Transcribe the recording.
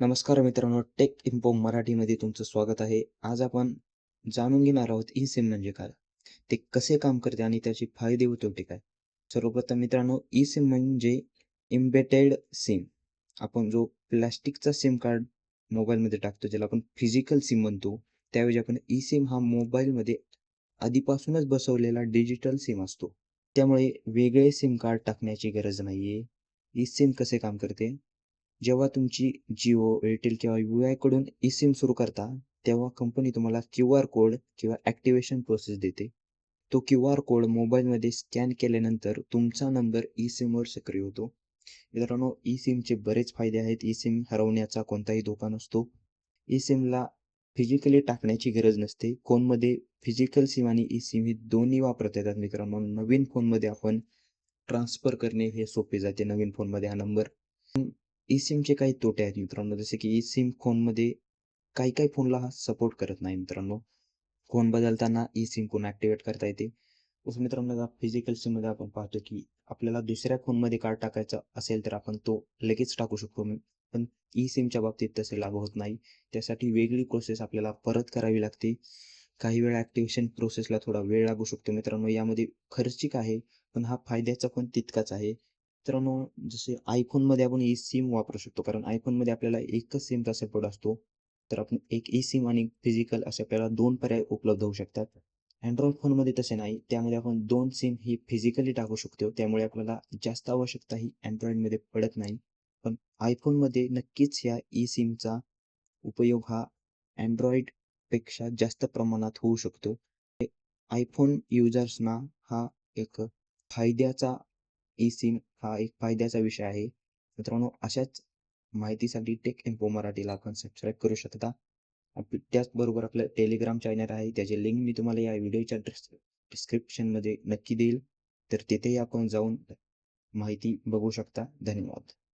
नमस्कार मित्रांनो, take info मराठीमध्ये तुमचं स्वागत आहे. आज आपण जाणून घेणार आहोत ई-सिम म्हणजे काय? ते कसे काम करते आणि त्याचे फायदे व तोटे काय? सर्वप्रथम मित्रांनो, ई-सिम म्हणजे एम्बेडेड सिम. आपण जो प्लास्टिकचा सिम कार्ड मोबाईलमध्ये टाकतो, ज्याला आपण फिजिकल सिम म्हणतो. त्याऐवजी आपण ई-सिम हा मोबाईलमध्ये आधीपासूनच बसवलेला डिजिटल सिम असतो. त्यामुळे वेगळे सिम कार्ड टाकण्याची गरज नाहीये. ई-सिम कसे काम करते? जेव्हा तुमची जिओ, एअरटेल किंवा कडून ई-सिम सुरू करता, तेव्हा कंपनी तुम्हाला क्यूआर कोड किंवा ॲक्टिव्हेशन प्रोसेस देते. तो क्यूआर कोड मोबाईलमध्ये स्कॅन केल्यानंतर तुमचा नंबर ई-सिमवर सक्रिय होतो. मित्रांनो, ई-सिमचे बरेच फायदे आहेत. ई-सिम हरवण्याचा कोणताही धोका नसतो. ई-सिमला फिजिकली टाकण्याची गरज नसते. फोनमध्ये फिजिकल सिम आणि ई-सिम ही दोन्ही वापरता येतात मित्रांनो. नवीन फोनमध्ये आपण ट्रान्सफर करणे हे सोपे जाते नवीन फोनमध्ये हा नंबर. ई-सिमचे काही तोटे आहेत मित्रांनो, जसे की ई-सिम फोनमध्ये काही-काही फोनला हा सपोर्ट करत नाही मित्रांनो. फोन बदलताना ई-सिम पुन्हा ॲक्टिव्हेट करता येते. तसं मित्रांनो, आता फिजिकल सिममध्ये आपण पाहतो की आपल्याला दुसऱ्या फोनमध्ये कार्ड टाकायचं असेल तर आपण तो लगेच टाकू शकतो. पण ई-सिमच्या बाबतीत तसे लागू होत नाही. त्यासाठी वेगळी प्रोसेस आपल्याला परत करावी लागते. काही वेळा ॲक्टिव्हेशन प्रोसेसला थोडा वेळ लागू शकतो मित्रांनो. यामध्ये खर्चिक आहे, पण हा फायद्याचा पण तितकाच आहे. मित्रांनो, जसे iPhoneमध्ये आपण ई-सिम वापरू शकतो, कारण iPhoneमध्ये आपल्याला एकच सिमचा सपोर्ट असतो. तर आपण एक ई-सिम आणि फिजिकल असे आपल्याला 2 पर्याय उपलब्ध होऊ शकतात. Android फोनमध्ये तसे नाही. त्यामध्ये आपण 2 सिम ही फिजिकली टाकू शकतो. त्यामुळे आपल्याला जास्त आवश्यकता ही Androidमध्ये पडत नाही. पण iPhoneमध्ये नक्कीच ह्या ई-सिमचा उपयोग हा Androidपेक्षा जास्त प्रमाणात होऊ शकतो. iPhone युजर्सना हा एक फायद्याचा ई-सिम हा एक फायद्याचा विषय आहे. मित्रांनो, अशाच माहितीसाठी टेक इन्फो मराठीला आपण सबस्क्राईब करू शकता. त्याचबरोबर आपलं टेलिग्राम चॅनल आहे, त्याची लिंक मी तुम्हाला या व्हिडिओच्या डिस्क्रिप्शनमध्ये नक्की देईल. तर तिथेही आपण जाऊन माहिती बघू शकता. धन्यवाद.